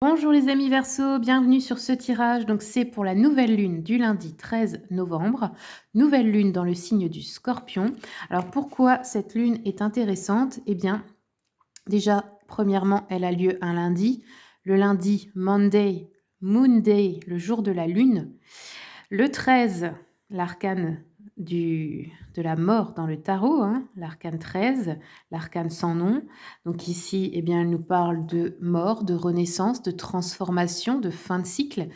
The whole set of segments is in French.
Bonjour les amis Verseau, bienvenue sur ce tirage. Donc c'est pour la nouvelle lune du lundi 13 novembre, nouvelle lune dans le signe du Scorpion. Alors pourquoi cette lune est intéressante? Eh bien, déjà, premièrement, elle a lieu un lundi. Le lundi, Monday, Moon Day, le jour de la lune. Le 13, l'arcane de la mort dans le tarot, hein, l'arcane 13, l'arcane sans nom. Donc ici, eh bien, elle nous parle de mort, de renaissance, de transformation, de fin de cycle.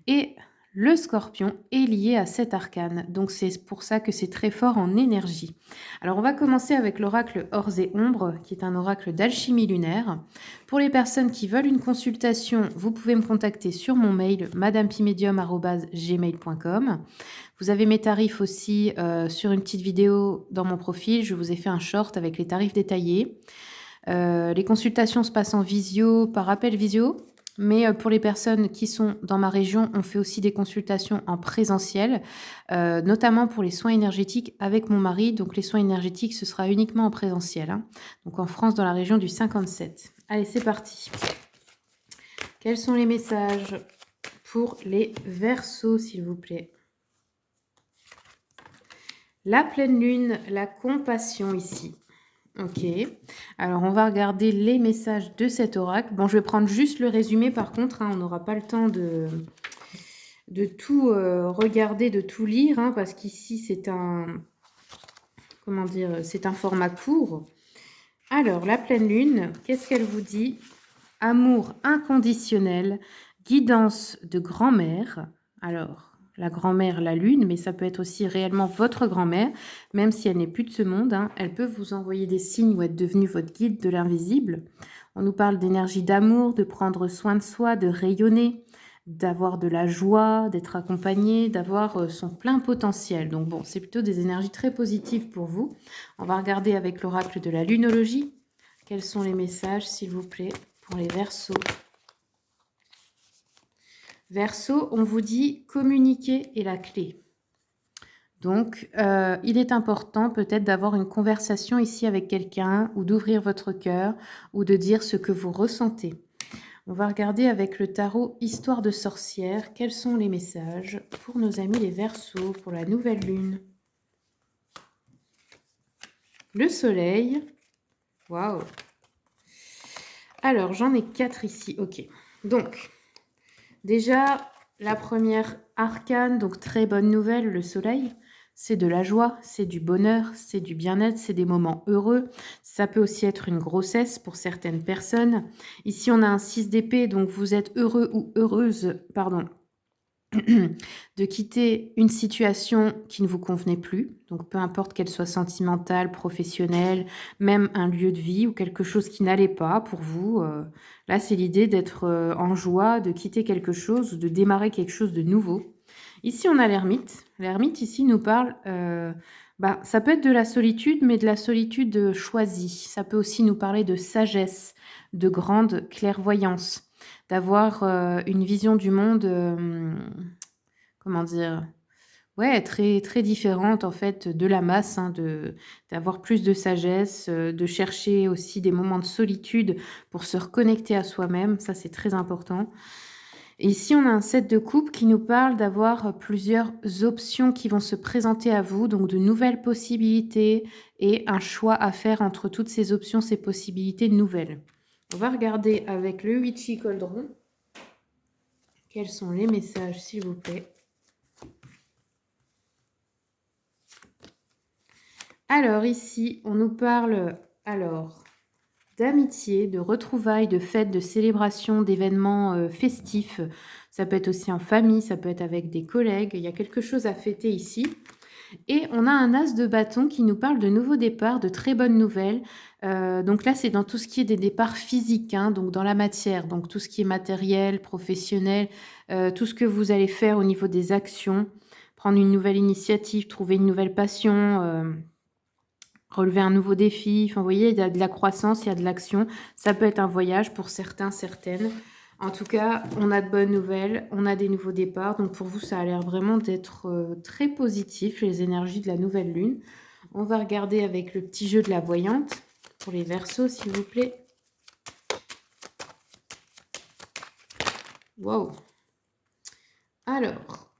Et le scorpion est lié à cet arcane. Donc c'est pour ça que c'est très fort en énergie. Alors on va commencer avec l'oracle Ors et Ombre, qui est un oracle d'alchimie lunaire. Pour les personnes qui veulent une consultation, vous pouvez me contacter sur mon mail madamepimedium@gmail.com. Vous avez mes tarifs aussi sur une petite vidéo dans mon profil. Je vous ai fait un short avec les tarifs détaillés. Les consultations se passent en visio, par appel visio. Mais pour les personnes qui sont dans ma région, on fait aussi des consultations en présentiel, notamment pour les soins énergétiques avec mon mari. Donc les soins énergétiques, ce sera uniquement en présentiel, hein. Donc en France, dans la région du 57. Allez, c'est parti. Quels sont les messages pour les Verseaux, s'il vous plaît? La pleine lune, la compassion ici. Ok. Alors, on va regarder les messages de cet oracle. Bon, je vais prendre juste le résumé, par contre, hein, on n'aura pas le temps de tout regarder, de tout lire, hein, parce qu'ici, c'est un... Comment dire? C'est un format court. Alors, la pleine lune, qu'est-ce qu'elle vous dit? Amour inconditionnel, guidance de grand-mère. Alors, la grand-mère, la lune, mais ça peut être aussi réellement votre grand-mère, même si elle n'est plus de ce monde, hein, elle peut vous envoyer des signes ou être devenue votre guide de l'invisible. On nous parle d'énergie d'amour, de prendre soin de soi, de rayonner, d'avoir de la joie, d'être accompagné, d'avoir son plein potentiel. Donc bon, c'est plutôt des énergies très positives pour vous. On va regarder avec l'oracle de la lunologie. Quels sont les messages, s'il vous plaît, pour les Verseaux? Verseau, on vous dit communiquer est la clé. Donc, il est important peut-être d'avoir une conversation ici avec quelqu'un ou d'ouvrir votre cœur ou de dire ce que vous ressentez. On va regarder avec le tarot Histoire de sorcière. Quels sont les messages pour nos amis les Verseaux pour la nouvelle lune? Le soleil. Waouh! Alors, j'en ai 4 ici. Ok. Donc, déjà, la première arcane, donc très bonne nouvelle, le soleil, c'est de la joie, c'est du bonheur, c'est du bien-être, c'est des moments heureux. Ça peut aussi être une grossesse pour certaines personnes. Ici, on a un 6 d'épée, donc vous êtes heureux ou heureuse, pardon, de quitter une situation qui ne vous convenait plus. Donc peu importe qu'elle soit sentimentale, professionnelle, même un lieu de vie ou quelque chose qui n'allait pas pour vous. Là, c'est l'idée d'être en joie, de quitter quelque chose ou de démarrer quelque chose de nouveau. Ici, on a l'ermite. L'ermite, ici, nous parle... ça peut être de la solitude, mais de la solitude choisie. Ça peut aussi nous parler de sagesse, de grande clairvoyance, d'avoir une vision du monde, comment dire? Ouais, très, très différente en fait de la masse, hein, d'avoir plus de sagesse, de chercher aussi des moments de solitude pour se reconnecter à soi-même, ça c'est très important. Et ici, on a un 7 de coupe qui nous parle d'avoir plusieurs options qui vont se présenter à vous, donc de nouvelles possibilités et un choix à faire entre toutes ces options, ces possibilités nouvelles. On va regarder avec le Witchy Coldron. Quels sont les messages, s'il vous plaît? Alors ici, on nous parle d'amitié, de retrouvailles, de fêtes, de célébrations, d'événements festifs. Ça peut être aussi en famille, ça peut être avec des collègues. Il y a quelque chose à fêter ici. Et on a un as de bâton qui nous parle de nouveaux départs, de très bonnes nouvelles. Donc là, c'est dans tout ce qui est des départs physiques, hein, donc dans la matière, donc tout ce qui est matériel, professionnel, tout ce que vous allez faire au niveau des actions, prendre une nouvelle initiative, trouver une nouvelle passion, relever un nouveau défi. Enfin, vous voyez, il y a de la croissance, il y a de l'action. Ça peut être un voyage pour certains, certaines. En tout cas, on a de bonnes nouvelles, on a des nouveaux départs. Donc pour vous, ça a l'air vraiment d'être très positif, les énergies de la nouvelle lune. On va regarder avec le petit jeu de la voyante pour les Verseaux, s'il vous plaît. Waouh! Alors,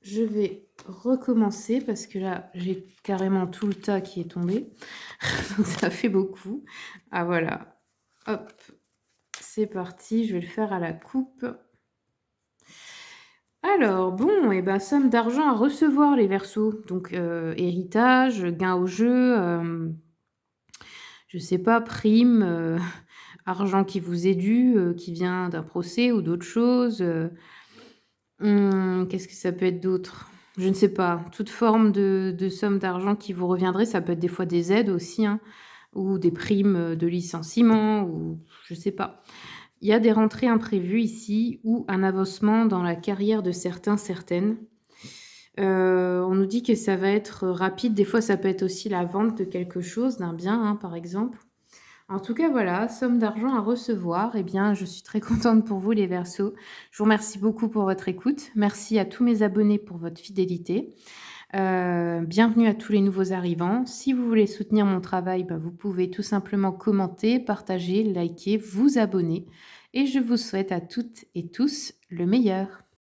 je vais recommencer parce que là, j'ai carrément tout le tas qui est tombé. Donc ça fait beaucoup. Ah voilà. Hop, c'est parti, je vais le faire à la coupe. Alors bon et ben, somme d'argent à recevoir les Verseaux, donc héritage, gain au jeu, je sais pas, prime, argent qui vous est dû, qui vient d'un procès ou d'autre chose, qu'est-ce que ça peut être d'autre? Je ne sais pas, toute forme de somme d'argent qui vous reviendrait, ça peut être des fois des aides aussi, hein, ou des primes, de licenciement ou je sais pas. Il y a des rentrées imprévues ici ou un avancement dans la carrière de certains, certaines. On nous dit que ça va être rapide. Des fois, ça peut être aussi la vente de quelque chose, d'un bien, hein, par exemple. En tout cas, voilà, somme d'argent à recevoir. Eh bien, je suis très contente pour vous, les Verseaux. Je vous remercie beaucoup pour votre écoute. Merci à tous mes abonnés pour votre fidélité. Bienvenue à tous les nouveaux arrivants. Si vous voulez soutenir mon travail, bah, vous pouvez tout simplement commenter, partager, liker, vous abonner. Et je vous souhaite à toutes et tous le meilleur.